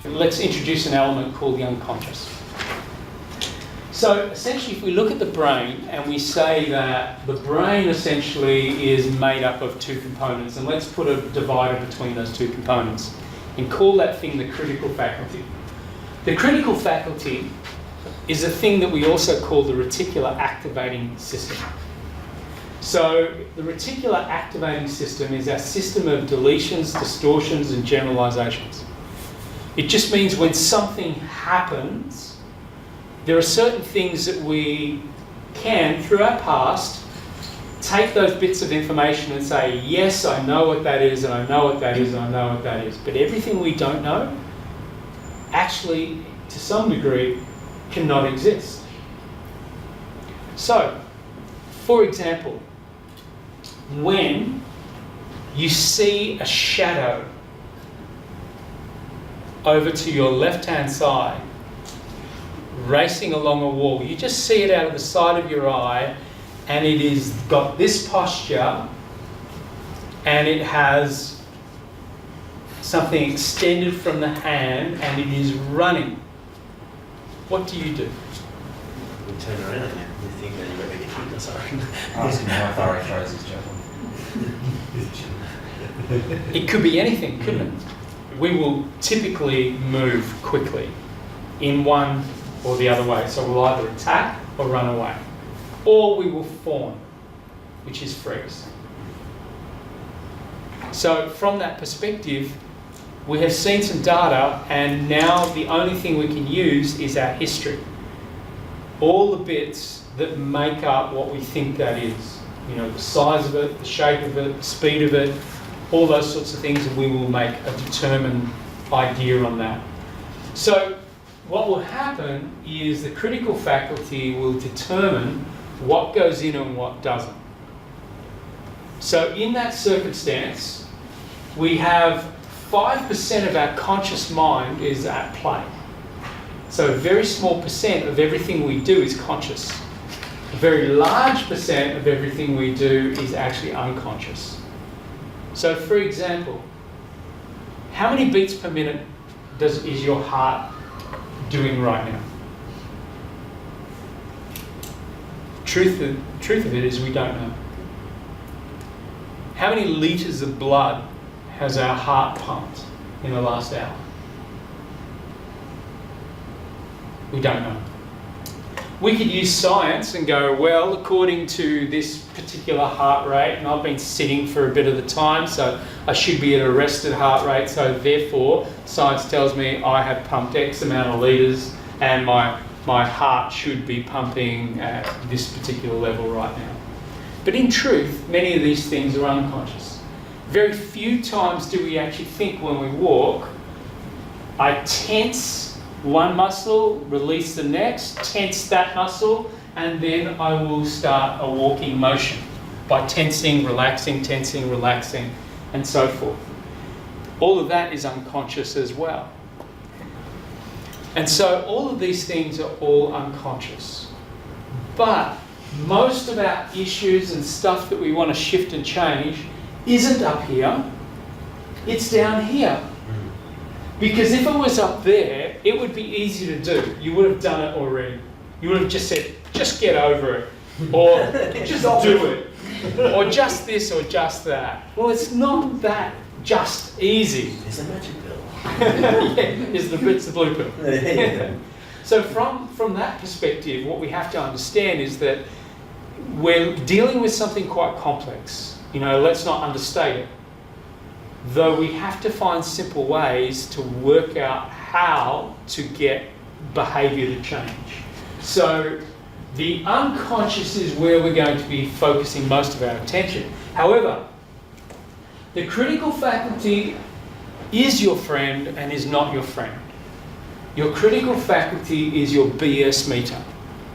Let's introduce an element called the unconscious. So essentially, if we look at the brain and we say that the brain essentially is made up of two components, and let's put a divider between those two components and call that thing the critical faculty. The critical faculty is a thing that we also call the reticular activating system. So the reticular activating system is our system of deletions, distortions, and generalizations. It just means when something happens, there are certain things that we can, through our past, take those bits of information and say, yes, I know what that is, and I know what that is, and I know what that is. But everything we don't know, actually, to some degree, cannot exist. So, for example, when you see a shadow over to your left-hand side, racing along a wall, you just see it out of the side of your eye, and it is got this posture, and it has something extended from the hand, and it is running. What do? You turn around and you think that you're going to get hit or something. Ask him how far he throws his javelin. It could be anything, couldn't it? We will typically move quickly in one or the other way. So we'll either attack or run away. Or we will fawn, which is freeze. So from that perspective, we have seen some data, and now the only thing we can use is our history. All the bits that make up what we think that is. You know, the size of it, the shape of it, the speed of it, all those sorts of things, and we will make a determined idea on that. So what will happen is the critical faculty will determine what goes in and what doesn't. So in that circumstance, we have 5% of our conscious mind is at play. So a very small percent of everything we do is conscious. A very large percent of everything we do is actually unconscious. So for example, how many beats per minute is your heart doing right now? Truth of it is we don't know. How many litres of blood has our heart pumped in the last hour? We don't know. We could use science and go, well, according to this particular heart rate, and I've been sitting for a bit of the time, so I should be at a rested heart rate, so therefore science tells me I have pumped X amount of litres and my heart should be pumping at this particular level right now. But in truth, many of these things are unconscious. Very few times do we actually think when we walk, I tense one muscle, release the next, tense that muscle, and then I will start a walking motion by tensing, relaxing, and so forth. All of that is unconscious as well. And so all of these things are all unconscious. But most of our issues and stuff that we want to shift and change isn't up here, it's down here. Because if it was up there, it would be easy to do. You would have done it already. You would have just said, just get over it. Or just do it. Or just this or just that. Well, it's not that just easy. It's a magic pill. It's the blue pill. So from that perspective, what we have to understand is that we're dealing with something quite complex. You know, let's not understate it. Though we have to find simple ways to work out how to get behaviour to change. So the unconscious is where we're going to be focusing most of our attention. However, the critical faculty is your friend and is not your friend. Your critical faculty is your BS meter.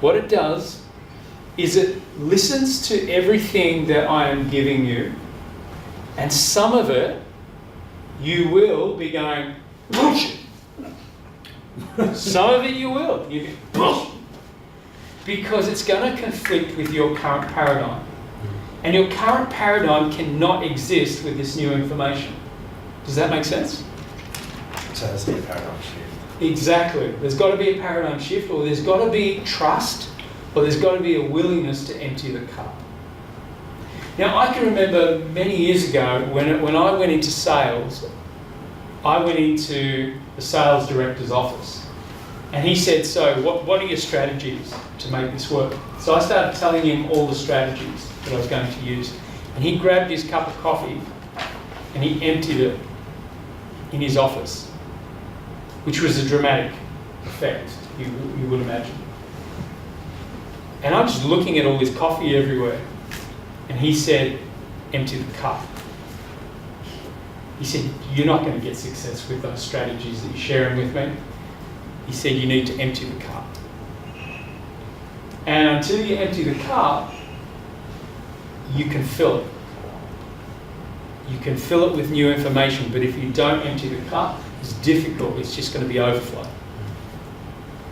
What it does is it listens to everything that I am giving you, and some of it you will be going, bullshit. Some of it you will. You go, bullshit. Because it's going to conflict with your current paradigm. And your current paradigm cannot exist with this new information. Does that make sense? So there's been a paradigm shift. Exactly. There's got to be a paradigm shift, or there's got to be trust, or there's got to be a willingness to empty the cup. Now, I can remember many years ago when I went into sales, I went into the sales director's office, and he said, so what are your strategies to make this work? So I started telling him all the strategies that I was going to use, and he grabbed his cup of coffee and he emptied it in his office, which was a dramatic effect, you would imagine. And I'm just looking at all this coffee everywhere, and he said, empty the cup. He said, you're not going to get success with those strategies that you're sharing with me. He said, you need to empty the cup. And until you empty the cup, you can fill it. You can fill it with new information, but if you don't empty the cup, it's difficult. It's just going to be overflow.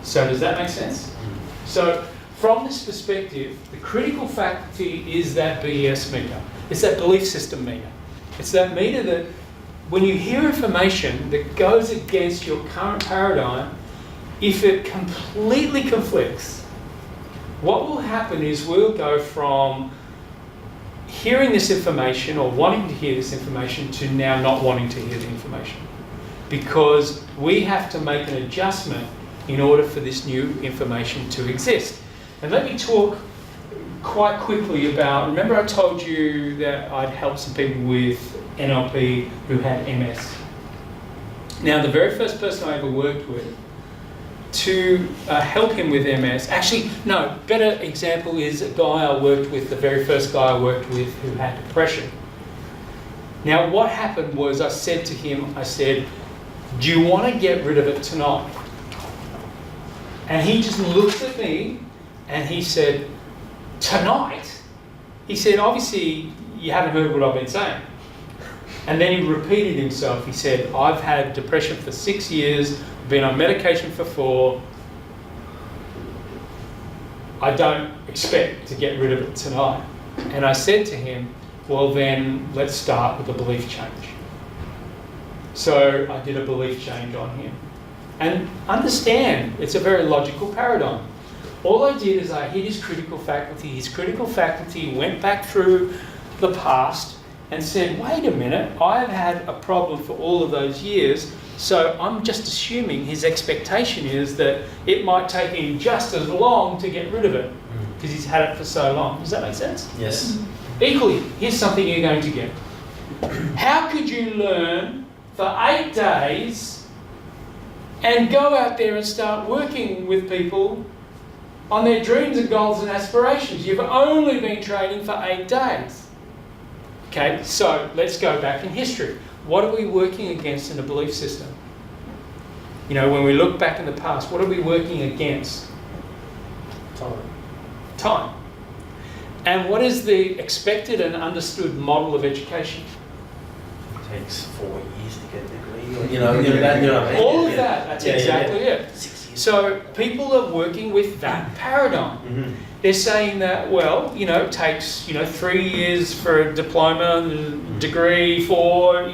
So does that make sense? So from this perspective, the critical faculty is that BES meter. It's that belief system meter. It's that meter that when you hear information that goes against your current paradigm, if it completely conflicts, what will happen is we'll go from hearing this information or wanting to hear this information to now not wanting to hear the information. Because we have to make an adjustment in order for this new information to exist. And let me talk quite quickly about, remember I told you that I'd helped some people with NLP who had MS. Now the very first person I ever worked with to help him with MS, actually no, better example is a guy I worked with, the very first guy I worked with who had depression. Now what happened was I said to him, I said, do you want to get rid of it tonight? And he just looked at me and he said, tonight? He said, obviously you haven't heard what I've been saying. And then he repeated himself. He said, I've had depression for 6 years, been on medication for 4. I don't expect to get rid of it tonight. And I said to him, well then, let's start with a belief change. So I did a belief change on him. And understand, it's a very logical paradigm. All I did is I hit his critical faculty. His critical faculty went back through the past and said, wait a minute, I've had a problem for all of those years, so I'm just assuming his expectation is that it might take him just as long to get rid of it, because he's had it for so long. Does that make sense? Yes. Equally, here's something you're going to get. How could you learn for 8 days and go out there and start working with people on their dreams and goals and aspirations? You've only been training for 8 days. Okay, so let's go back in history. What are we working against in a belief system? You know, when we look back in the past, what are we working against? Time. And what is the expected and understood model of education? It takes 4 years to get a degree, or, you know what I mean? All of that, that's exactly it. 6 years. So people are working with that paradigm. Mm-hmm. They're saying that, well, you know, it takes, 3 years for a diploma, degree, 4,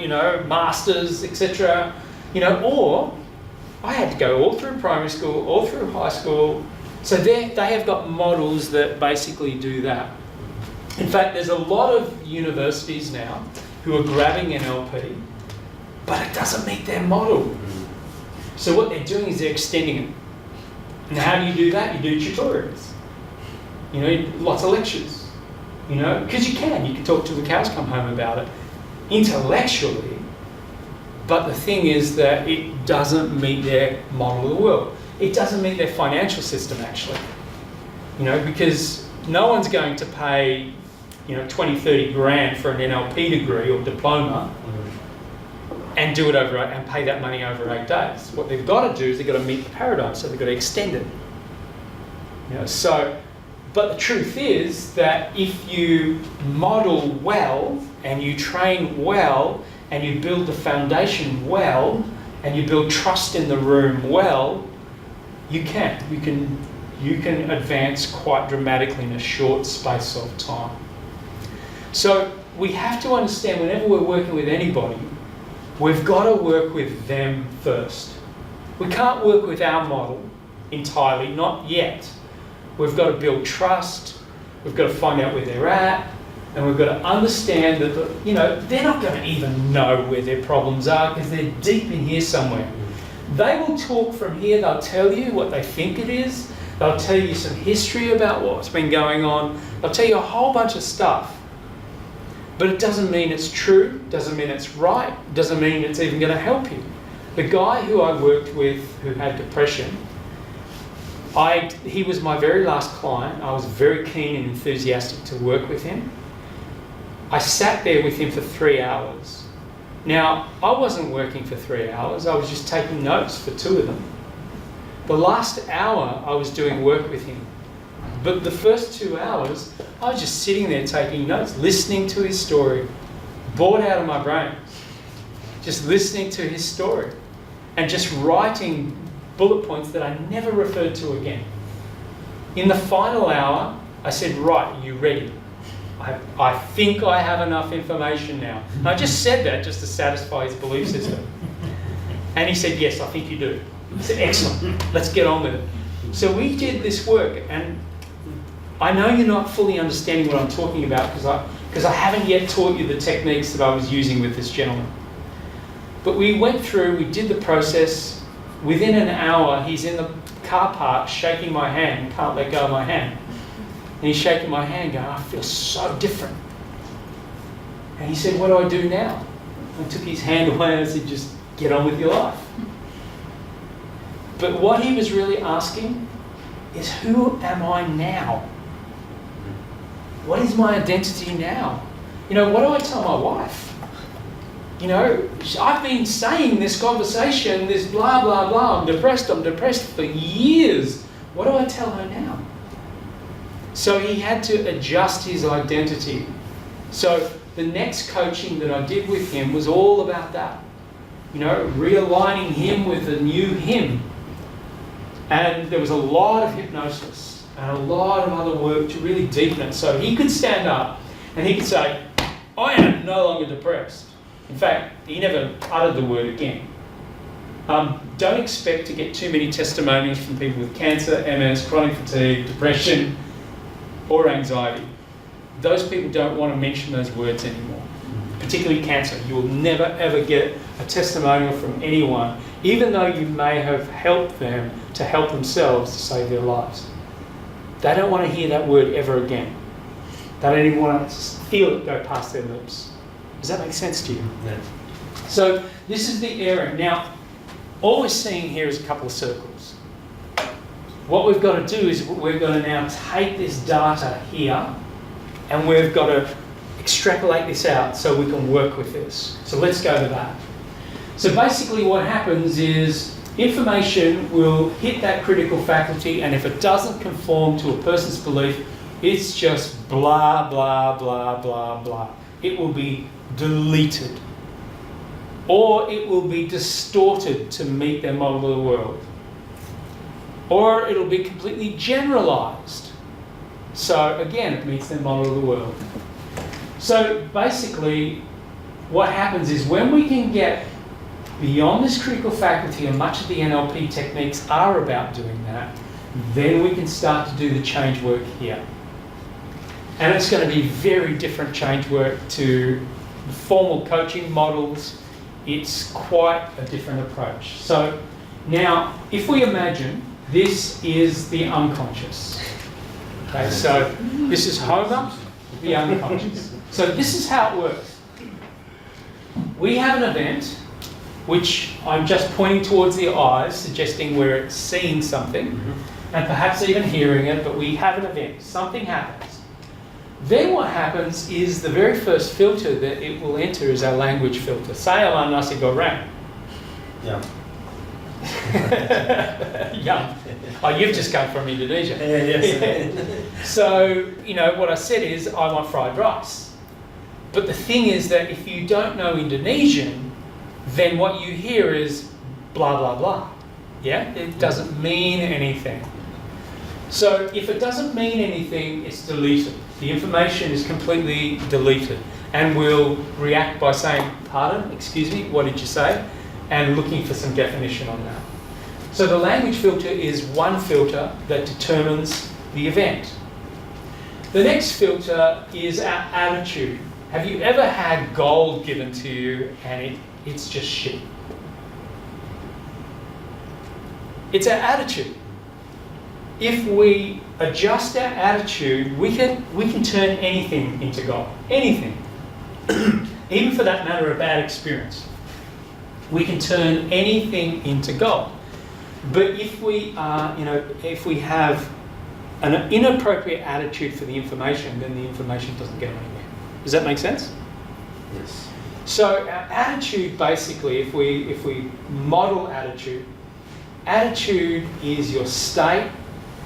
masters, etc. Or I had to go all through primary school, all through high school. So they have got models that basically do that. In fact, there's a lot of universities now who are grabbing NLP, but it doesn't meet their model. So what they're doing is they're extending it. And how do you do that? You do tutorials. Lots of lectures, because you can talk till the cows come home about it intellectually, but the thing is that it doesn't meet their model of the world. It doesn't meet their financial system, actually, because no one's going to pay, 20, 30 grand for an NLP degree or diploma and do it and pay that money over 8 days. What they've got to do is they've got to meet the paradigm, so they've got to extend it. But the truth is that if you model well and you train well and you build the foundation well and you build trust in the room well, you can advance quite dramatically in a short space of time. So we have to understand whenever we're working with anybody, we've got to work with them first. We can't work with our model entirely, not yet. We've got to build trust, we've got to find out where they're at, and we've got to understand that, they're not going to even know where their problems are because they're deep in here somewhere. They will talk from here, they'll tell you what they think it is, they'll tell you some history about what's been going on, they'll tell you a whole bunch of stuff. But it doesn't mean it's true, doesn't mean it's right, doesn't mean it's even going to help you. The guy who I worked with who had depression, he was my very last client. I was very keen and enthusiastic to work with him. I sat there with him for 3 hours. Now, I wasn't working for 3 hours, I was just taking notes for 2 of them. The last hour I was doing work with him. But the first 2 hours, I was just sitting there taking notes, listening to his story, bored out of my brain, just listening to his story and just writing bullet points that I never referred to again. In the final hour, I said, right, you ready? I think I have enough information now. And I just said that just to satisfy his belief system. And he said, yes, I think you do. I said, excellent, let's get on with it. So we did this work, and I know you're not fully understanding what I'm talking about because I haven't yet taught you the techniques that I was using with this gentleman. But we went through, we did the process. Within an hour, he's in the car park shaking my hand, can't let go of my hand. And he's shaking my hand going, I feel so different. And he said, what do I do now? I took his hand away and I said, just get on with your life. But what he was really asking is, who am I now? What is my identity now? What do I tell my wife? I've been saying this conversation, this blah, blah, blah, I'm depressed for years. What do I tell her now? So he had to adjust his identity. So the next coaching that I did with him was all about that. Realigning him with a new him. And there was a lot of hypnosis and a lot of other work to really deepen it. So he could stand up and he could say, I am no longer depressed. In fact, he never uttered the word again. Don't expect to get too many testimonials from people with cancer, MS, chronic fatigue, depression, or anxiety. Those people don't want to mention those words anymore, particularly cancer. You will never ever get a testimonial from anyone, even though you may have helped them to help themselves to save their lives. They don't want to hear that word ever again. They don't even want to feel it go past their lips. Does that make sense to you? Yeah. So this is the area. Now, all we're seeing here is a couple of circles. What we've got to do is we're going to now take this data here and we've got to extrapolate this out so we can work with this. So let's go to that. So basically what happens is information will hit that critical faculty, and if it doesn't conform to a person's belief, it's just blah, blah, blah, blah, blah. It will be deleted. Or it will be distorted to meet their model of the world. Or it'll be completely generalized. So again, it meets their model of the world. So basically, what happens is when we can get beyond this critical faculty, and much of the NLP techniques are about doing that, then we can start to do the change work here. And it's going to be very different change work to formal coaching models. It's quite a different approach. So now, if we imagine this is the unconscious. Okay, so this is Homer, the unconscious. So this is how it works. We have an event, which I'm just pointing towards the eyes, suggesting we're seeing something, and perhaps even hearing it, but we have an event. Something happens. Then what happens is the very first filter that it will enter is our language filter. Saya nasi goreng. Yeah. Yum. Oh, you've just come from Indonesia. Yes. So, what I said is, I want fried rice. But the thing is that if you don't know Indonesian, then what you hear is blah, blah, blah. Yeah? It doesn't mean anything. So if it doesn't mean anything, it's deleted. The information is completely deleted. and we'll react by saying, pardon, excuse me, what did you say? And looking for some definition on that. So the language filter is one filter that determines the event. The next filter is our attitude. Have you ever had gold given to you and it's just shit? It's our attitude. If we adjust our attitude, we can turn anything into gold. Anything. Even for that matter, a bad experience. We can turn anything into gold. But if we if we have an inappropriate attitude for the information, then the information doesn't go anywhere. Does that make sense? Yes. So our attitude, basically, if we model attitude is your state.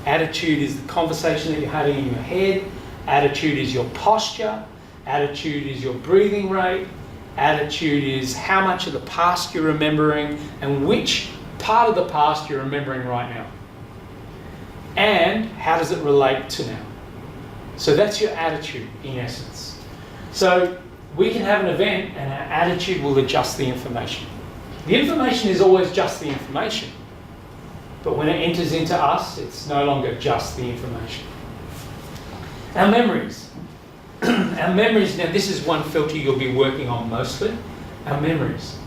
Attitude is the conversation that you're having in your head. Attitude is your posture. Attitude is your breathing rate. Attitude is how much of the past you're remembering and which part of the past you're remembering right now. And how does it relate to now? So that's your attitude in essence. So we can have an event and our attitude will adjust the information. The information is always just the information. But when it enters into us, it's no longer just the information. Our memories. Our memories, now this is one filter you'll be working on mostly. Our memories.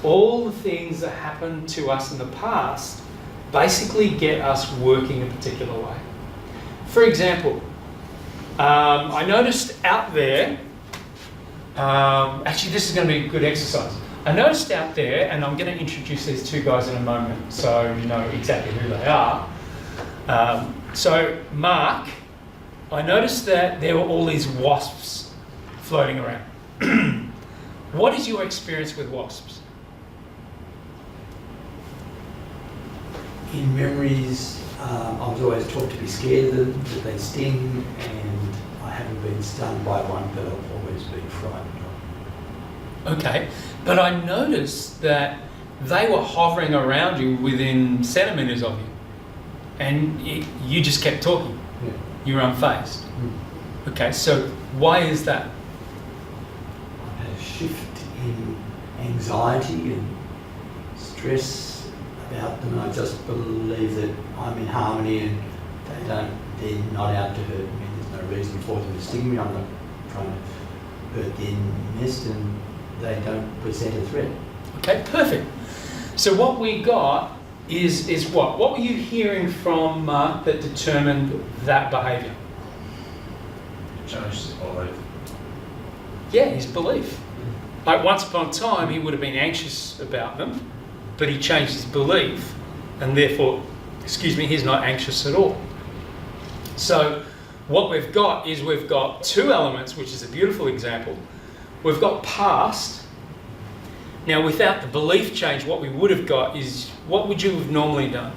All the things that happened to us in the past basically get us working a particular way. For example, I noticed out there, actually this is going to be a good exercise. I noticed out there, and I'm going to introduce these two guys in a moment so you know exactly who they are. So Mark, I noticed that there were all these wasps floating around. What is your experience with wasps? In memories, I was always taught to be scared of them, that they sting, and I haven't been stung by one, but I've always been frightened. Okay, but I noticed that they were hovering around you within centimetres of you, and you just kept talking. Yeah. You were unfazed. Okay, so why is that? I've had a shift in anxiety and stress about them, and I just believe that I'm in harmony and they're not out to hurt me. There's no reason for them to sting me. I'm not trying to hurt their nest, and they don't present a threat. Okay, perfect. So what we got is what? What were you hearing from Mark that determined that behaviour? Challenge his belief. Yeah, his belief. Like once upon a time, he would have been anxious about them, but he changed his belief, and therefore, he's not anxious at all. So what we've got is we've got two elements, which is a beautiful example. We've got past. Now, without the belief change, what we would have got is, what would you have normally done?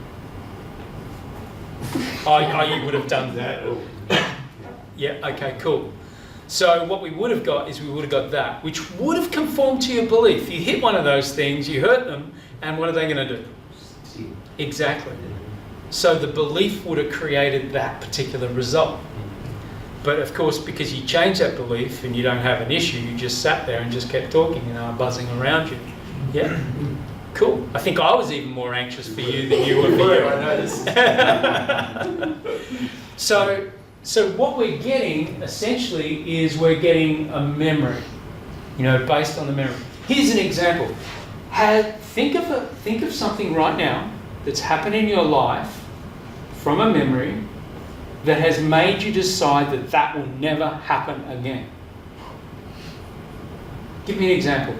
You would have done that. Yeah, okay, cool. So what we would have got is we would have got that, which would have conformed to your belief. You hit one of those things, you hurt them, and what are they going to do? Exactly. So the belief would have created that particular result. But of course, because you change that belief and you don't have an issue, you just sat there and just kept talking and buzzing around you. Yeah? Cool. I think I was even more anxious for you than you were for you. I noticed. So what we're getting, essentially, is we're getting a memory, based on the memory. Here's an example. Think of something right now that's happened in your life from a memory that has made you decide that that will never happen again. Give me an example.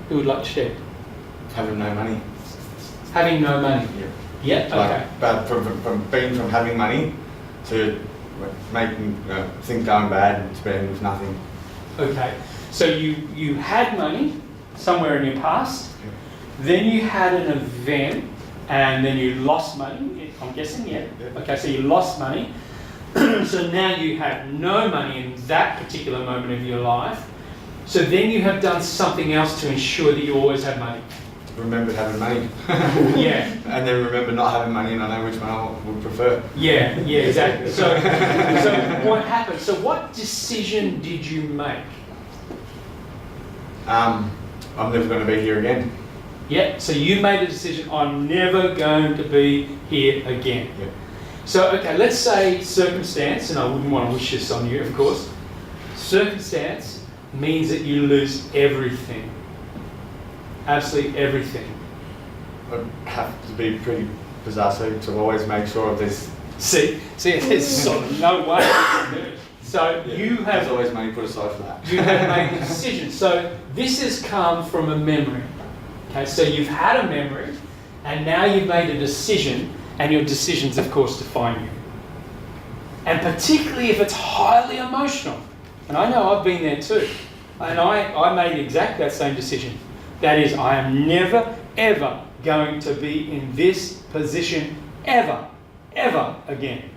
Who would like to share? Having no money. Having no money. Yeah. Yeah. Okay. But from having money to making things going bad to being with nothing. Okay. So you had money somewhere in your past. Then you had an event, and then you lost money. I'm guessing, yeah. Okay, so you lost money. So now you have no money in that particular moment of your life. So then you have done something else to ensure that you always have money. remembered having money. Yeah. And then remember not having money, and I know which one I would prefer. Yeah, exactly. So what happened? So what decision did you make? I'm never going to be here again. Yeah, so you made a decision, I'm never going to be here again. Yeah. So, okay, let's say circumstance, and I wouldn't want to wish this on you, of course. Circumstance means that you lose everything. Absolutely everything. I'd have to be pretty bizarre to always make sure of this. See, there's sort of no way to do it. So you There's have always money put aside for that. you have made the decision. So this has come from a memory. Okay, so you've had a memory, and now you've made a decision, and your decisions, of course, define you. And particularly if it's highly emotional. And I know I've been there too. And I made exactly that same decision. That is, I am never, ever going to be in this position ever again.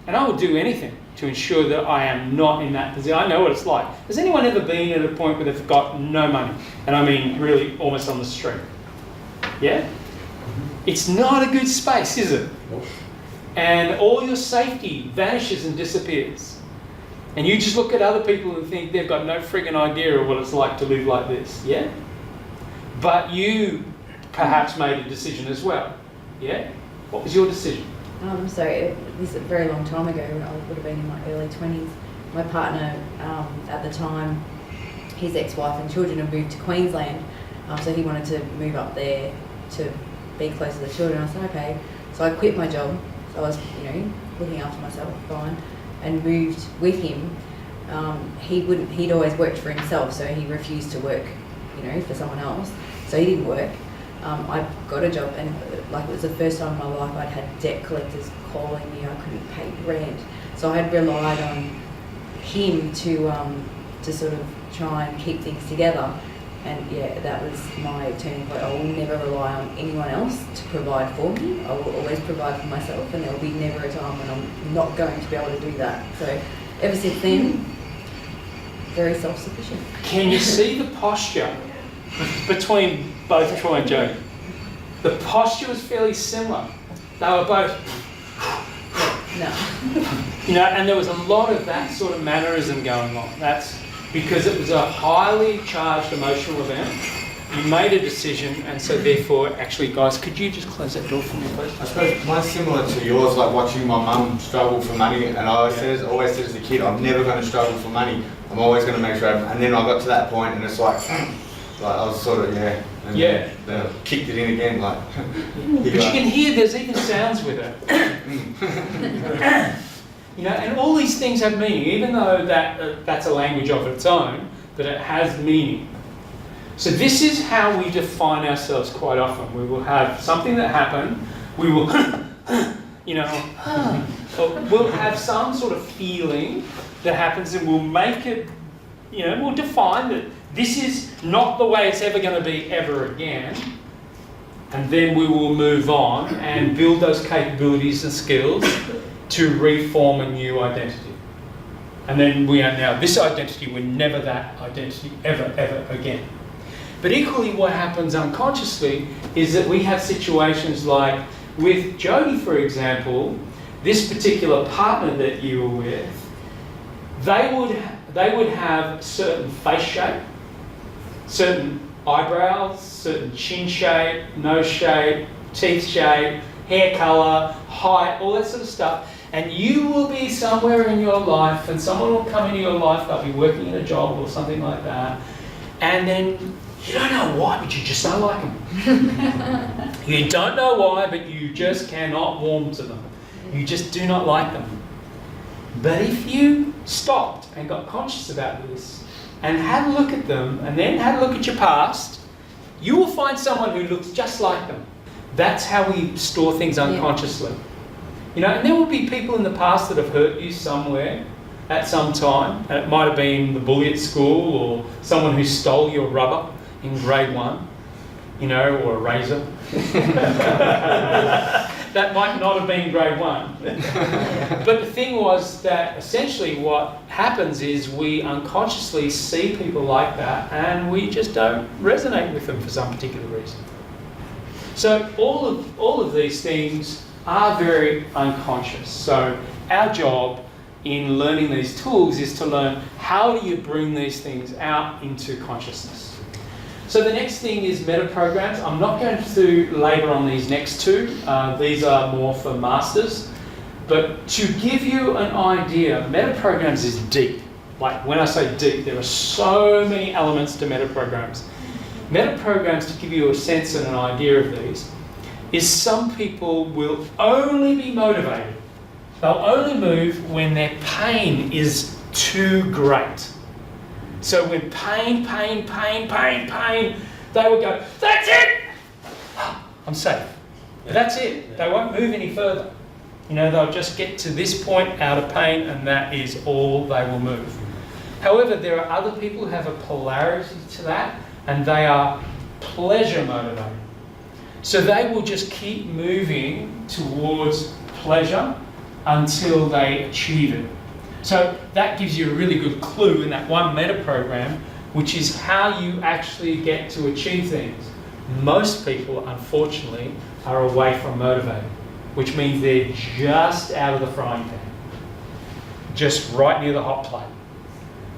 And I will do anything to ensure that I am not in that position. I know what it's like. Has anyone ever been at a point where they've got no money? And I mean really almost on the street. Yeah? It's not a good space, is it? And all your safety vanishes and disappears. And you just look at other people and think they've got no friggin' idea of what it's like to live like this. Yeah? But you perhaps made a decision as well. Yeah? What was your decision? So this is a very long time ago. I would have been in my early 20s. My partner at the time, his ex-wife and children had moved to Queensland, so he wanted to move up there to be close to the children. I said, okay. So I quit my job. So I was, looking after myself fine, and moved with him. He'd always worked for himself, so he refused to work, for someone else. So he didn't work. I got a job, and it was the first time in my life I'd had debt collectors calling me. I couldn't pay rent, so I had relied on him to sort of try and keep things together. And yeah, that was my turning point. I will never rely on anyone else to provide for me. I will always provide for myself, and there will be never a time when I'm not going to be able to do that. So ever since then, very self-sufficient. Can you see the posture between both Troy and Jody? The posture was fairly similar. They were both, No. and there was a lot of that sort of mannerism going on. That's because it was a highly charged emotional event. You made a decision, and so therefore, actually, guys, could you just close that door for me, please? I suppose mine's similar to yours, like watching my mum struggle for money, and I always said as a kid, I'm never going to struggle for money. I'm always going to make sure. And then I got to that point, and it's like I was sort of and Yeah. Then I kicked it in again, like. But you can hear there's even sounds with it. And all these things have meaning, even though that's a language of its own, that it has meaning. So this is how we define ourselves quite often. We will have something that happened, we will, we'll have some sort of feeling that happens, and we'll make it, we'll define that this is not the way it's ever going to be ever again. And then we will move on and build those capabilities and skills to reform a new identity. And then we are now this identity, we're never that identity ever again. But equally what happens unconsciously is that we have situations like with Jody, for example, this particular partner that you were with, they would have certain face shape, certain eyebrows, certain chin shape, nose shape, teeth shape, hair colour, height, all that sort of stuff. And you will be somewhere in your life, and someone will come into your life, they'll be working in a job or something like that, and then you don't know why, but you just don't like them. You don't know why, but you just cannot warm to them. You just do not like them. But if you stopped and got conscious about this, and had a look at them, and then had a look at your past, you will find someone who looks just like them. That's how we store things unconsciously. And there will be people in the past that have hurt you somewhere at some time, and it might have been the bully at school, or someone who stole your rubber in grade 1, or a razor. That might not have been grade 1. But the thing was that essentially what happens is we unconsciously see people like that, and we just don't resonate with them for some particular reason. So all of these things are very unconscious. So our job in learning these tools is to learn how do you bring these things out into consciousness. So the next thing is meta-programs. I'm not going to labour on these next two. These are more for masters. But to give you an idea, meta-programs is deep. Like when I say deep, there are so many elements to meta-programs. Meta-programs, to give you a sense and an idea of these, is some people will only be motivated. They'll only move when their pain is too great. So when pain, they will go, that's it! I'm safe. That's it. They won't move any further. You know, they'll just get to this point out of pain and that is all they will move. However, there are other people who have a polarity to that and they are pleasure motivated. So they will just keep moving towards pleasure until they achieve it. So that gives you a really good clue in that one meta program, which is how you actually get to achieve things. Most people, unfortunately, are away from motivated, which means they're just out of the frying pan, just right near the hot plate.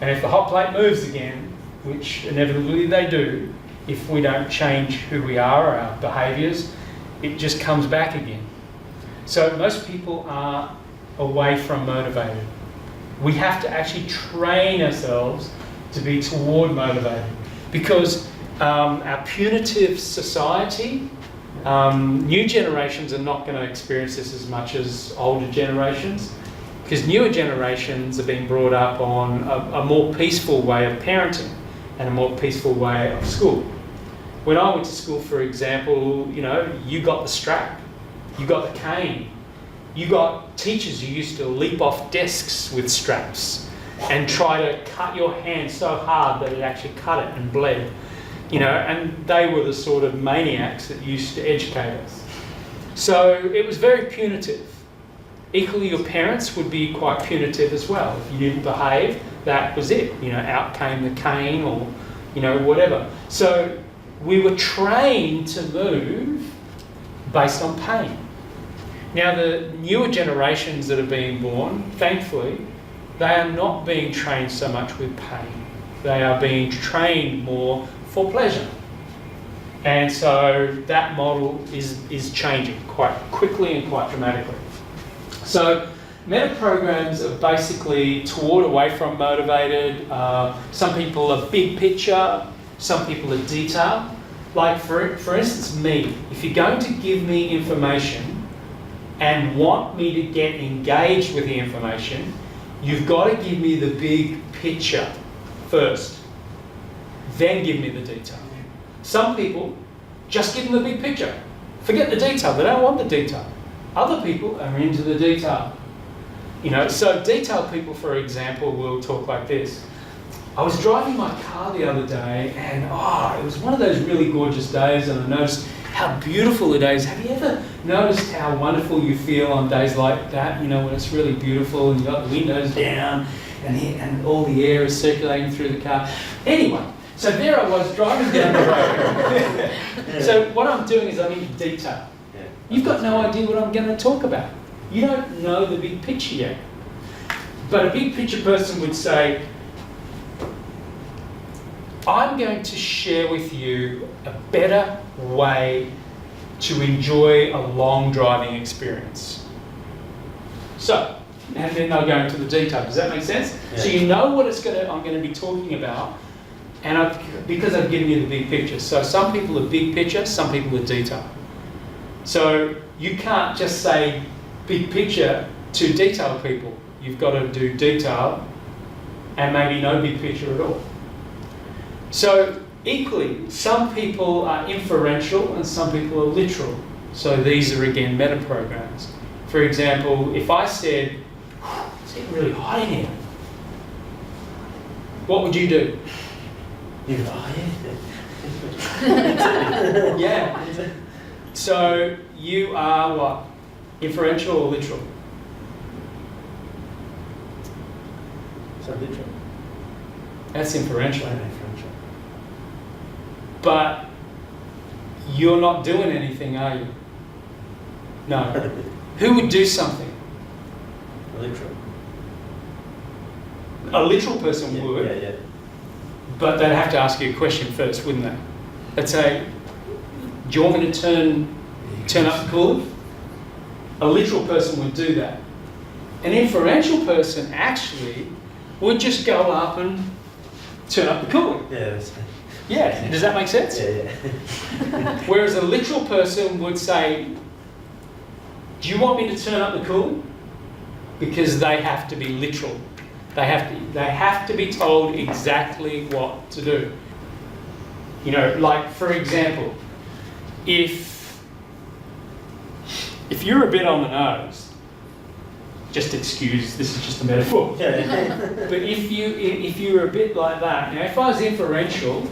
And if the hot plate moves again, which inevitably they do, if we don't change who we are or our behaviours, it just comes back again. So most people are away from motivated. We have to actually train ourselves to be toward motivated because our punitive society, new generations are not going to experience this as much as older generations because newer generations are being brought up on a more peaceful way of parenting and a more peaceful way of school. When I went to school, for example, you know, you got the strap, you got the cane, you got teachers who used to leap off desks with straps and try to cut your hand so hard that it actually cut it and bled. You know, and they were the sort of maniacs that used to educate us. So it was very punitive. Equally, your parents would be quite punitive as well. If you didn't behave, that was it. You know, out came the cane or, you know, whatever. So we were trained to move based on pain. Now, the newer generations that are being born, thankfully, they are not being trained so much with pain. They are being trained more for pleasure. And so that model is changing quite quickly and quite dramatically. So meta programs are basically toward away from motivated. Some people are big picture, some people are detail. Like for instance, me, if you're going to give me information and want me to get engaged with the information, you've got to give me the big picture first. Then give me the detail. Some people, just give them the big picture. Forget the detail, they don't want the detail. Other people are into the detail. You know, so detailed people, for example, will talk like this. I was driving my car the other day and it was one of those really gorgeous days and I noticed how beautiful it is. Have you ever noticed how wonderful you feel on days like that, you know, when it's really beautiful and you've got the windows down and all the air is circulating through the car? Anyway, so there I was driving down the road. So what I'm doing is I'm in detail. You've got no idea what I'm going to talk about. You don't know the big picture yet. But a big picture person would say, I'm going to share with you a better way to enjoy a long driving experience. So, and then they'll go into the detail. Does that make sense? Yeah. So you know what I'm going to be talking about, and because I've given you the big picture. So some people are big picture, some people are detail. So you can't just say big picture to detailed people. You've got to do detail and maybe no big picture at all. So equally, some people are inferential and some people are literal. So these are again meta programs. For example, if I said, it's getting really hot in here, what would you do? You go, yeah. Yeah. So you are what? Inferential or literal? So literal. That's inferential. Inferential. But You're not doing anything, are you? No. Who would do something? Literal. A literal person would, Yeah. but they'd have to ask you a question first, wouldn't they? They'd say, do you want me to turn up the cooler? A literal person would do that. An inferential person actually would just go up and turn up the cooler. Yeah, that's fine. Yeah, does that make sense? Yeah. Whereas a literal person would say, do you want me to turn up the cooler? Because they have to be literal. They have to be told exactly what to do. You know, like for example, if you're a bit on the nose, just excuse, this is just a metaphor. Yeah. But if you're a bit like that, now if I was inferential,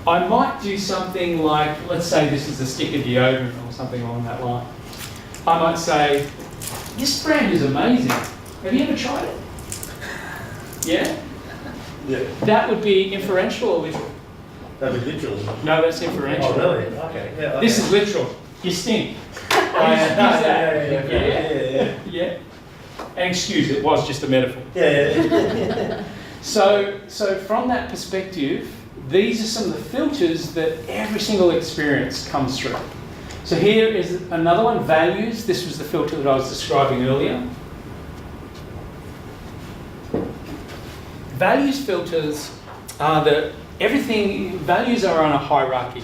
I might do something like, let's say this is a stick of deodorant or something along that line. I might say, this brand is amazing. Have you ever tried it? Yeah? Yeah. That would be inferential or literal? That'd be literal. No, that's inferential. Oh, really? Okay. Yeah. This is literal. You stink. Yeah. And excuse, it was just a metaphor. Yeah. So from that perspective, these are some of the filters that every single experience comes through. So here is another one, values. This was the filter that I was describing earlier. Values filters are values are on a hierarchy.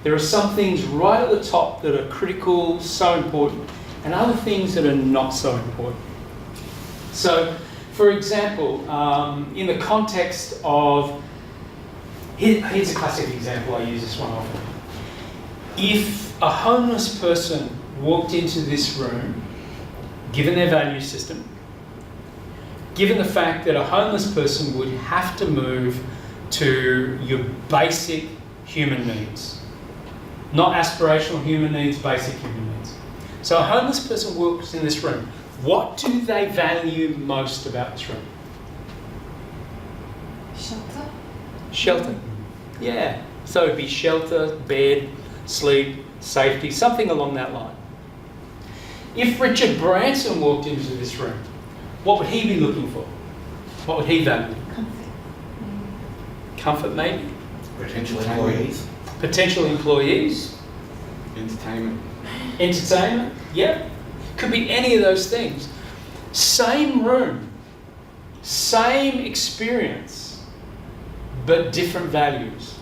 There are some things right at the top that are critical, so important, and other things that are not so important. So, for example, in the context of, here's a classic example, I use this one often. If a homeless person walked into this room, given their value system, given the fact that a homeless person would have to move to your basic human needs, not aspirational human needs, basic human needs. So a homeless person walks in this room. What do they value most about this room? Shelter. Shelter. Yeah. So it'd be shelter, bed, sleep, safety, something along that line. If Richard Branson walked into this room, what would he be looking for? What would he value? Comfort. Comfort, maybe? Potential employees. Potential employees. Entertainment. Entertainment, yep. Could be any of those things. Same room, same experience, but different values.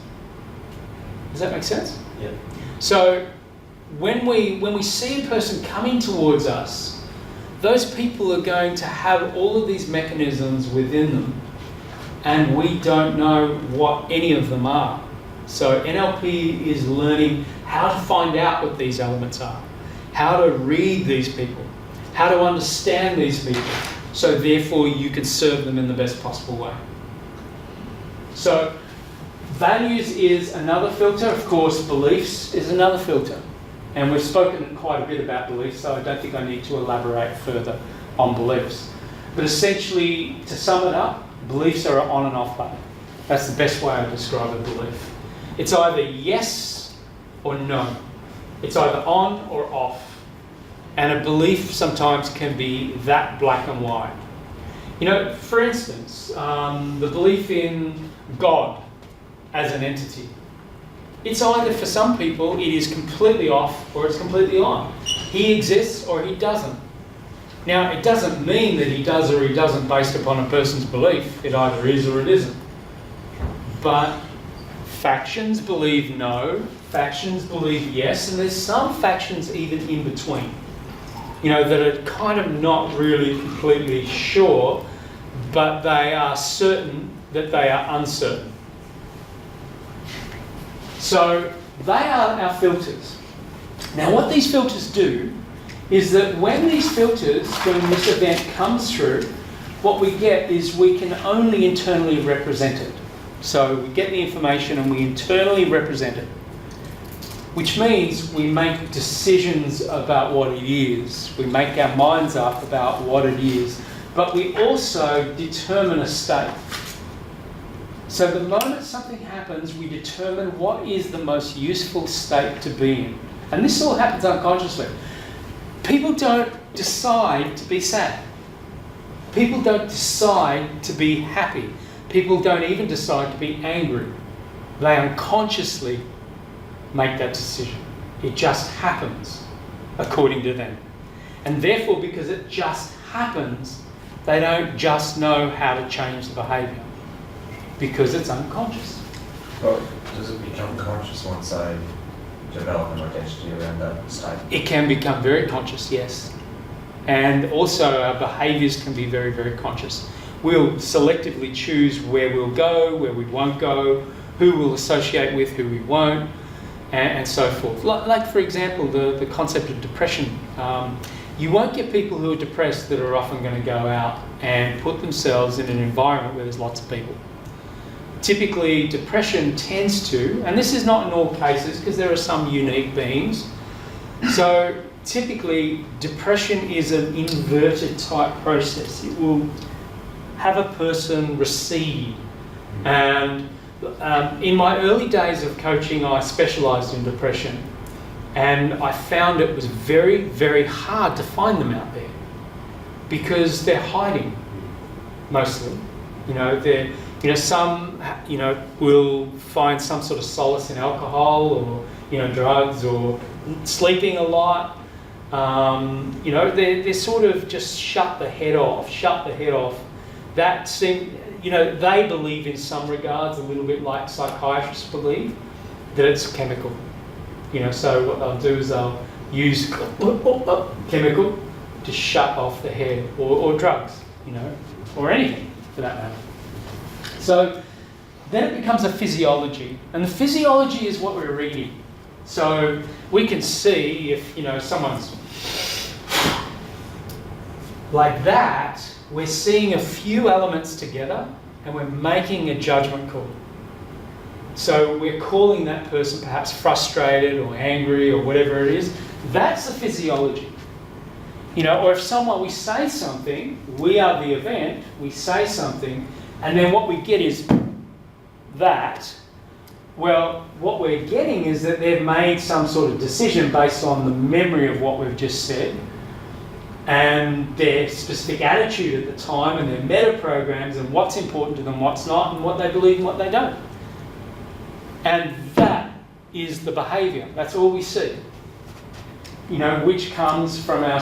Does that make sense? Yeah. So when we see a person coming towards us, those people are going to have all of these mechanisms within them, and we don't know what any of them are. So NLP is learning how to find out what these elements are, how to read these people, how to understand these people, so therefore you can serve them in the best possible way. So values is another filter. Of course, beliefs is another filter. And we've spoken quite a bit about beliefs, so I don't think I need to elaborate further on beliefs. But essentially, to sum it up, beliefs are an on and off button. That's the best way I describe a belief. It's either yes or no. It's either on or off. And a belief sometimes can be that black and white. You know, for instance, the belief in God as an entity. It's either, for some people, it is completely off or it's completely on. He exists or he doesn't. Now, it doesn't mean that he does or he doesn't based upon a person's belief. It either is or it isn't. But factions believe no, factions believe yes, and there's some factions even in between. You know, that are kind of not really completely sure, but they are certain that they are uncertain. So they are our filters. Now what these filters do is that when these filters, when this event comes through, what we get is we can only internally represent it. So we get the information and we internally represent it, which means we make decisions about what it is. We make our minds up about what it is, but we also determine a state. So the moment something happens, we determine what is the most useful state to be in. And this all happens unconsciously. People don't decide to be sad. People don't decide to be happy. People don't even decide to be angry. They unconsciously make that decision. It just happens, according to them. And therefore, because it just happens, they don't just know how to change the behaviour, because it's unconscious. Well, does it become conscious once I develop an identity around that state? It can become very conscious, yes. And also our behaviours can be very, very conscious. We'll selectively choose where we'll go, where we won't go, who we'll associate with, who we won't, and so forth. Like for example, the concept of depression. You won't get people who are depressed that are often going to go out and put themselves in an environment where there's lots of people. Typically, depression tends to, and this is not in all cases because there are some unique beings, so typically depression is an inverted type process. It will have a person recede. And in my early days of coaching, I specialised in depression, and I found it was very, very hard to find them out there because they're hiding mostly. Some will find some sort of solace in alcohol or drugs or sleeping a lot. They're sort of just shut the head off. That they believe in some regards a little bit like psychiatrists believe that it's chemical. So what they'll do is they'll use chemical to shut off the head, or drugs, or anything for that matter. So then it becomes a physiology, and the physiology is what we're reading. So we can see if someone's like that, we're seeing a few elements together and we're making a judgment call. So we're calling that person perhaps frustrated or angry or whatever it is. That's the physiology. Or if we say something, we are the event, we say something, and then what we get is that. Well, what we're getting is that they've made some sort of decision based on the memory of what we've just said and their specific attitude at the time and their meta programs and what's important to them, what's not, and what they believe and what they don't. And that is the behaviour. That's all we see, which comes from our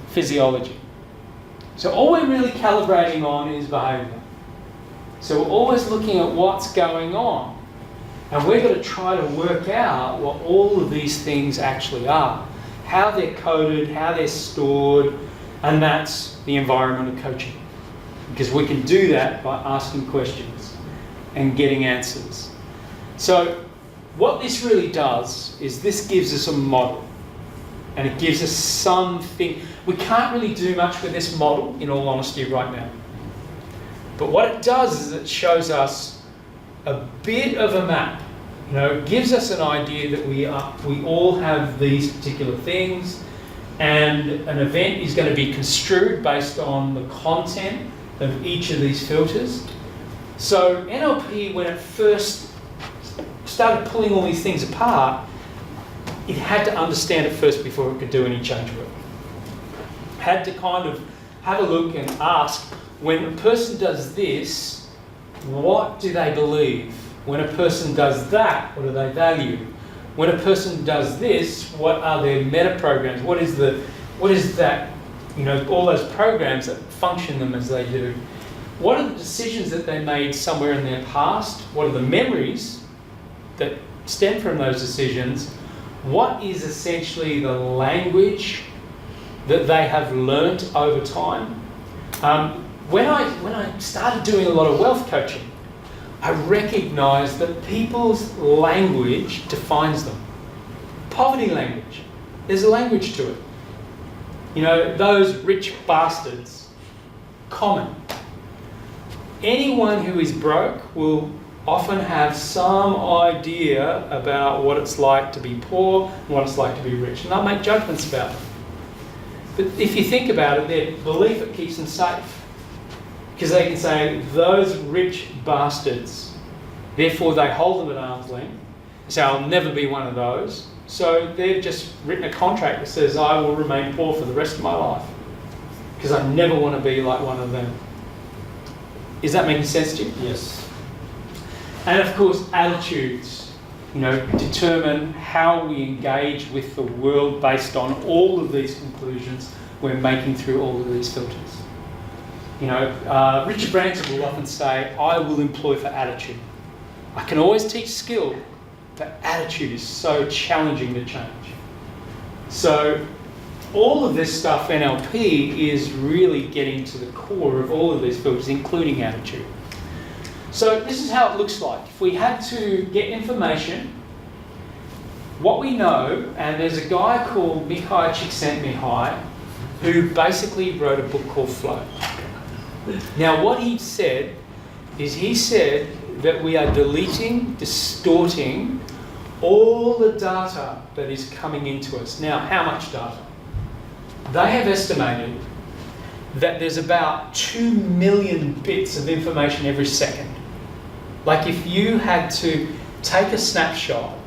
physiology. So all we're really calibrating on is behaviour. So we're always looking at what's going on. And we've got to try to work out what all of these things actually are, how they're coded, how they're stored, and that's the environment of coaching. Because we can do that by asking questions and getting answers. So what this really does is this gives us a model, and it gives us something. We can't really do much with this model, in all honesty, right now. But what it does is it shows us a bit of a map. It gives us an idea that we all have these particular things, and an event is going to be construed based on the content of each of these filters. So NLP, when it first started pulling all these things apart, it had to understand it first before it could do any change work. Had to kind of have a look and ask, when a person does this, what do they believe? When a person does that, what do they value? When a person does this, what are their meta programs? What is that, all those programs that function them as they do? What are the decisions that they made somewhere in their past? What are the memories that stem from those decisions? What is essentially the language that they have learnt over time? When I started doing a lot of wealth coaching, I recognised that people's language defines them. Poverty language. There's a language to it. Those rich bastards. Common. Anyone who is broke will often have some idea about what it's like to be poor and what it's like to be rich. And they'll make judgments about it. But if you think about it, their belief, it keeps them safe. Because they can say, those rich bastards Therefore, they hold them at arm's length. So I'll never be one of those. So they've just written a contract that says I will remain poor for the rest of my life because I never want to be like one of them. Is that making sense to you? Yes. And of course, attitudes, determine how we engage with the world based on all of these conclusions we're making through all of these filters. Richard Branson will often say, I will employ for attitude. I can always teach skill, but attitude is so challenging to change. So all of this stuff, NLP, is really getting to the core of all of these filters, including attitude. So this is how it looks like. If we had to get information, what we know, and there's a guy called Mihai Csikszentmihalyi who basically wrote a book called Flow. Now what he said is that we are deleting, distorting all the data that is coming into us. Now, how much data? They have estimated that there's about 2 million bits of information every second. Like if you had to take a snapshot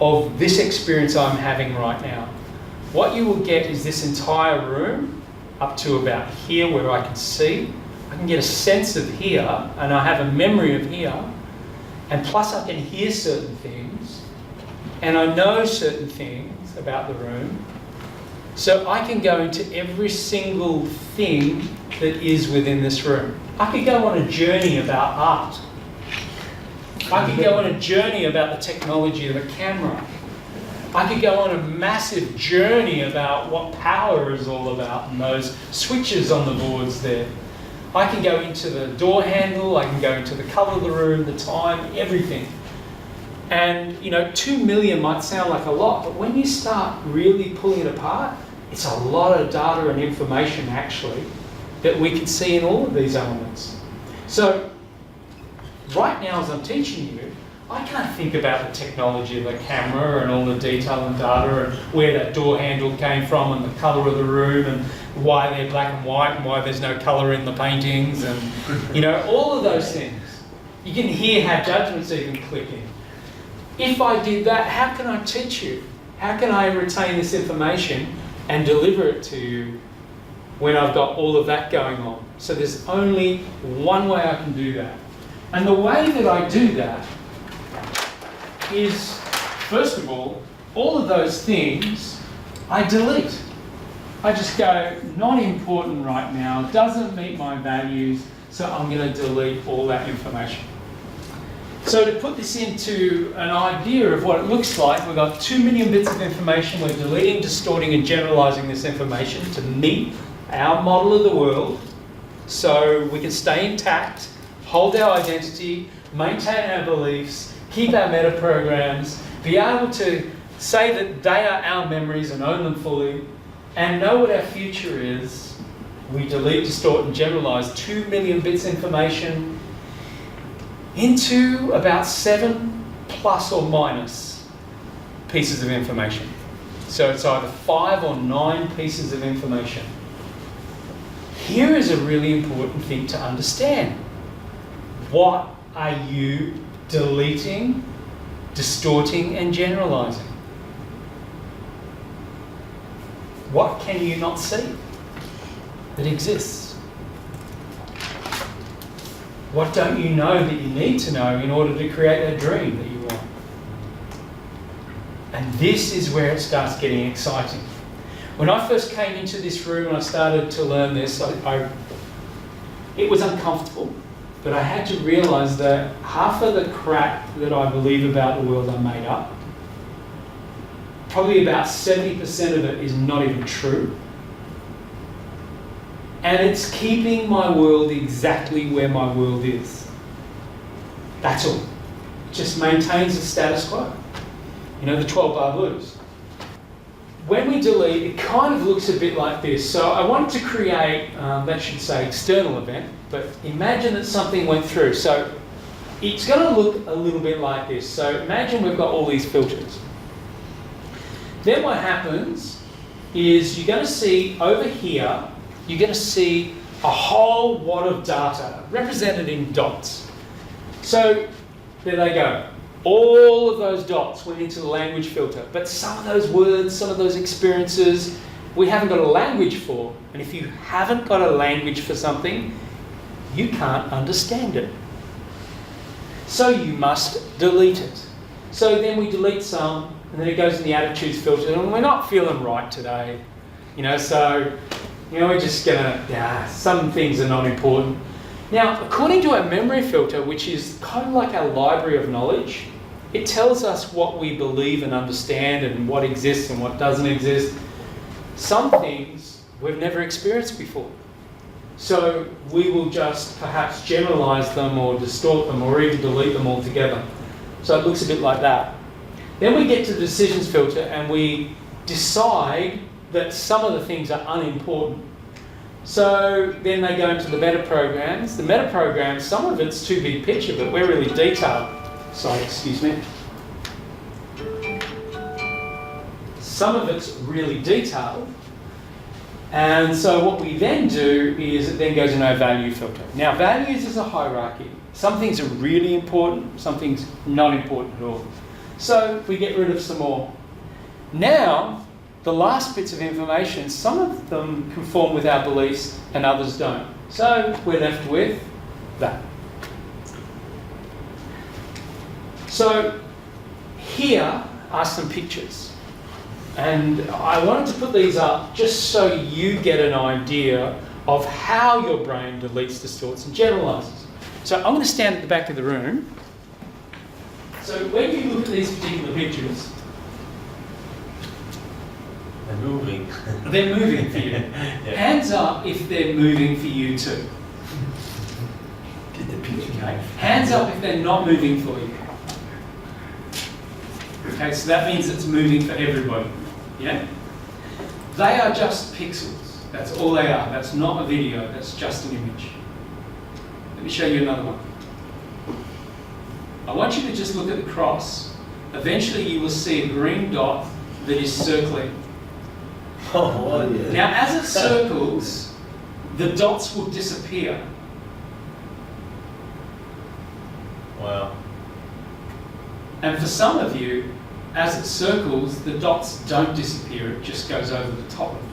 of this experience I'm having right now, what you will get is this entire room up to about here where I can see. I can get a sense of here, and I have a memory of here, and plus I can hear certain things, and I know certain things about the room. So I can go into every single thing that is within this room. I could go on a journey about art. I could go on a journey about the technology of a camera. I could go on a massive journey about what power is all about and those switches on the boards there. I can go into the door handle, I can go into the colour of the room, the time, everything. And 2 million might sound like a lot, but when you start really pulling it apart, it's a lot of data and information actually that we can see in all of these elements. So right now as I'm teaching you, I can't think about the technology of the camera and all the detail and data and where that door handle came from and the colour of the room and why they're black and white and why there's no colour in the paintings and all of those things. You can hear how judgments even click in. If I did that, how can I teach you? How can I retain this information and deliver it to you when I've got all of that going on? So there's only one way I can do that. And the way that I do that is, first of all of those things I delete. I just go, not important right now, doesn't meet my values, so I'm going to delete all that information. So to put this into an idea of what it looks like, we've got 2 million bits of information, we're deleting, distorting and generalising this information to meet our model of the world so we can stay intact, hold our identity, maintain our beliefs, keep our meta programs, be able to say that they are our memories and own them fully, and know what our future is. We delete, distort and generalise 2 million bits of information into about 7 plus or minus pieces of information. So it's either 5 or 9 pieces of information. Here is a really important thing to understand. What are you deleting, distorting and generalising? What can you not see that exists? What don't you know that you need to know in order to create that dream that you want? And this is where it starts getting exciting. When I first came into this room and I started to learn this, it was uncomfortable, but I had to realise that half of the crap that I believe about the world I made up. Probably about 70% of it is not even true. And it's keeping my world exactly where my world is. That's all. It just maintains the status quo. The 12-bar blues. When we delete, it kind of looks a bit like this. So I wanted to create, that should say external event, but imagine that something went through. So it's going to look a little bit like this. So imagine we've got all these filters. Then what happens is you're going to see over here, you're going to see a whole wad of data represented in dots. So there they go. All of those dots went into the language filter. But some of those words, some of those experiences, we haven't got a language for. And if you haven't got a language for something, you can't understand it. So you must delete it. So then we delete some, and then it goes in the attitudes filter, and we're not feeling right today. So we're just gonna, some things are not important. Now, according to our memory filter, which is kind of like our library of knowledge, it tells us what we believe and understand and what exists and what doesn't exist. Some things we've never experienced before. So we will just perhaps generalize them or distort them or even delete them altogether. So it looks a bit like that. Then we get to the decisions filter and we decide that some of the things are unimportant. So then they go into the meta programs. The meta programs, some of it's too big picture, but we're really detailed. Sorry, excuse me. Some of it's really detailed. And so what we then do is it then goes into our value filter. Now, values is a hierarchy. Some things are really important, some things not important at all. So we get rid of some more. Now, the last bits of information, some of them conform with our beliefs and others don't. So we're left with that. So here are some pictures. And I wanted to put these up just so you get an idea of how your brain deletes, distorts and generalises. So I'm going to stand at the back of the room. So when you look at these particular pictures, They're moving. they're moving for you. Yeah. Hands up if they're moving for you too. Did the picture Okay. Hands up if they're not moving for you. Okay, so that means it's moving for everybody. Yeah? They are just pixels. That's all they are. That's not a video. That's just an image. Let me show you another one. I want you to just look at the cross. Eventually you will see a green dot that is circling. Oh, yeah. Now, as it circles, the dots will disappear. Wow. And for some of you, as it circles, the dots don't disappear, it just goes over the top of them.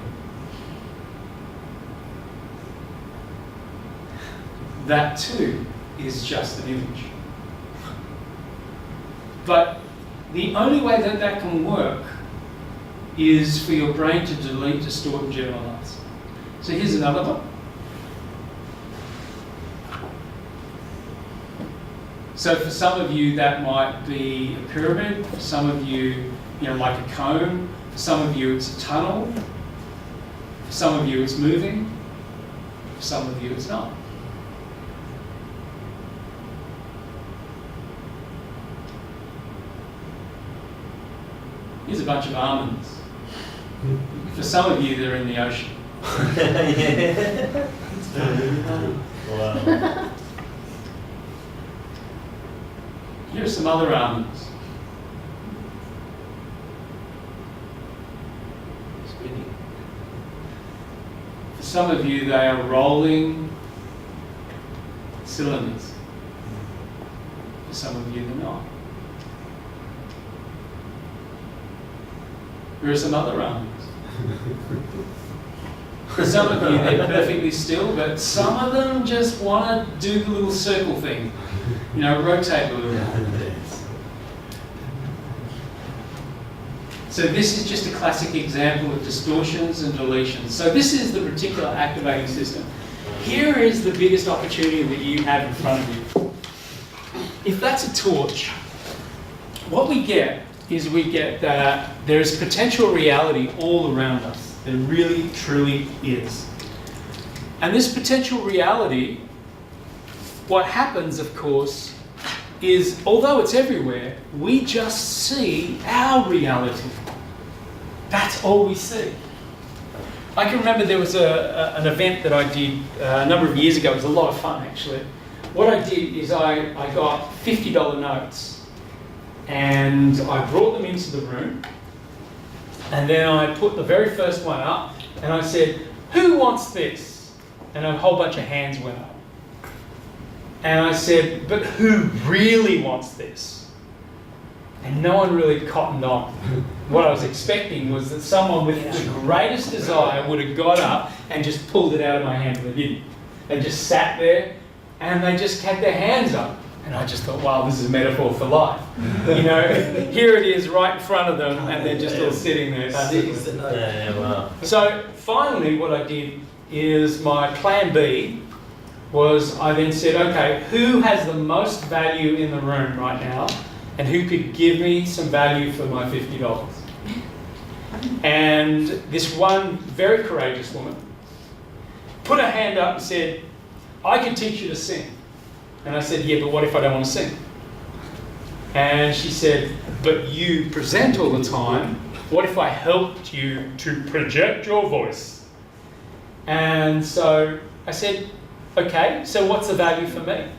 That too is just an image. But the only way that that can work is for your brain to delete, distort and generalize. So here's another one. So for some of you that might be a pyramid, for some of you, like a cone, for some of you it's a tunnel, for some of you it's moving, for some of you it's not. Here's a bunch of almonds. For some of you they're in the ocean. Yeah. Wow. Here are some other almonds. Spinning. For some of you, they are rolling cylinders. For some of you, they're not. Here are some other almonds. For some of you, they're perfectly still, but some of them just want to do the little circle thing. Rotate a little. So this is just a classic example of distortions and deletions. So this is the particular activating system. Here is the biggest opportunity that you have in front of you. If that's a torch, what we get is we get that there is potential reality all around us. There really, truly is. And this potential reality, what happens, of course, is although it's everywhere, we just see our reality. That's all we see. I can remember there was an event that I did a number of years ago. It was a lot of fun, actually. What I did is I got $50 notes and I brought them into the room, and then I put the very first one up and I said, "Who wants this?" And a whole bunch of hands went up. And I said, but who really wants this? And no one really cottoned on. What I was expecting was that someone with the greatest desire would have got up and just pulled it out of my hand, but they didn't. They just sat there and they just had their hands up. And I just thought, wow, this is a metaphor for life. You know, here it is right in front of them and they're just all sitting there. Wow. So finally what I did is my plan B was I then said, okay, who has the most value in the room right now and who could give me some value for my $50? And this one very courageous woman put her hand up and said, I can teach you to sing. And I said, yeah, but what if I don't want to sing? And she said, but you present all the time. What if I helped you to project your voice? And so I said, okay, so what's the value for me?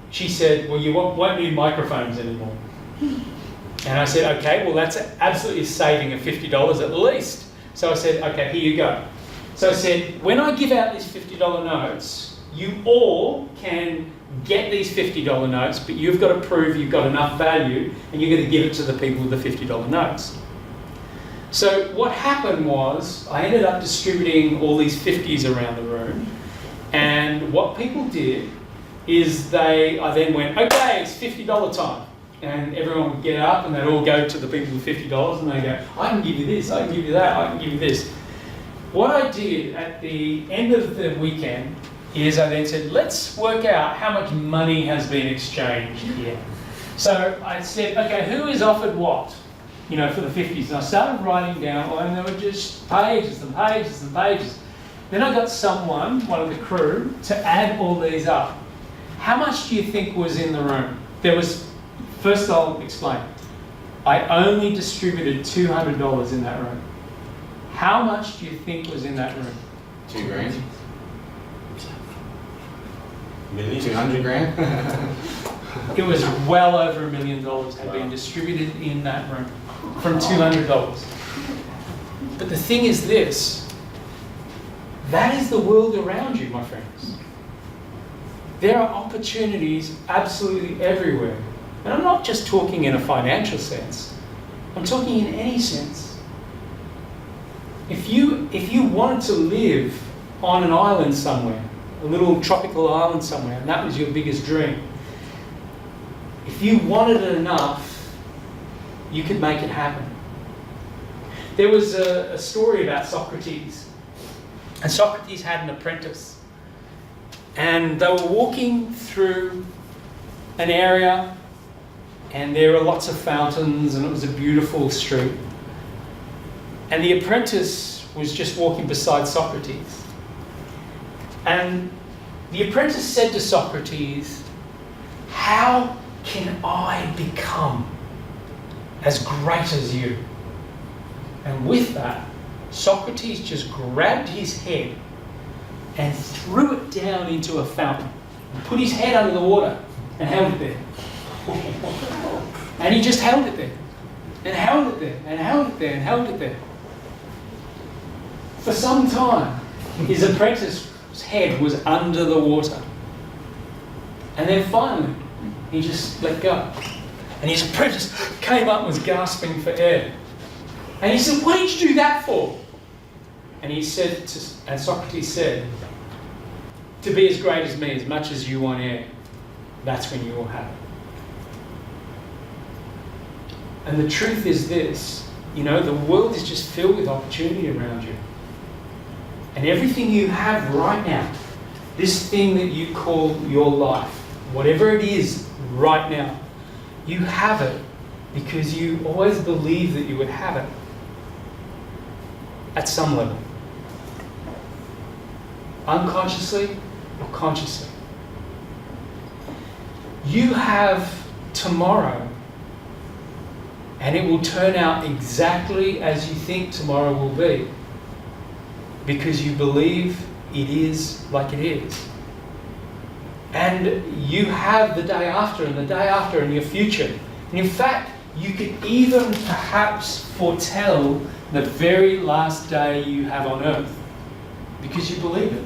She said, well, you won't need microphones anymore. And I said, okay, well, that's absolutely saving of $50 at least. So I said, okay, here you go. So I said, when I give out these $50 notes, you all can get these $50 notes, but you've got to prove you've got enough value and you're going to give it to the people with the $50 notes. So what happened was I ended up distributing all these 50s around the room, and what people did is I then went, okay, it's $50 time. And everyone would get up and they'd all go to the people with $50 and they go, I can give you this, I can give you that, I can give you this. What I did at the end of the weekend is I then said, let's work out how much money has been exchanged here. So I said, okay, who is offered what? You know, for the 50s. And I started writing down, and there were just pages and pages and pages. Then I got someone, one of the crew, to add all these up. How much do you think was in the room? First I'll explain. I only distributed $200 in that room. How much do you think was in that room? $2 grand. Million? 200 grand. It was well over $1 million had been distributed in that room from $200. But the thing is this, that is the world around you, my friends. There are opportunities absolutely everywhere. And I'm not just talking in a financial sense. I'm talking in any sense. If you wanted to live on an island somewhere, a little tropical island somewhere, and that was your biggest dream, if you wanted it enough, you could make it happen. There was a story about Socrates, and Socrates had an apprentice, and they were walking through an area, and there were lots of fountains, and it was a beautiful street. And the apprentice was just walking beside Socrates. And the apprentice said to Socrates, how can I become as great as you? And with that, Socrates just grabbed his head and threw it down into a fountain, and put his head under the water and held it there. And he just held it there, and held it there, and held it there, and held it there. For some time, his apprentice's head was under the water. And then finally, he just let go. And his apprentice came up and was gasping for air. And he said, what did you do that for? And and Socrates said, to be as great as me, as much as you want air, that's when you will have it. And the truth is this, the world is just filled with opportunity around you. And everything you have right now, this thing that you call your life, whatever it is right now, you have it because you always believed that you would have it at some level. Unconsciously or consciously. You have tomorrow, and it will turn out exactly as you think tomorrow will be, because you believe it is like it is. And you have the day after and the day after in your future. And in fact, you could even perhaps foretell the very last day you have on earth, because you believe it.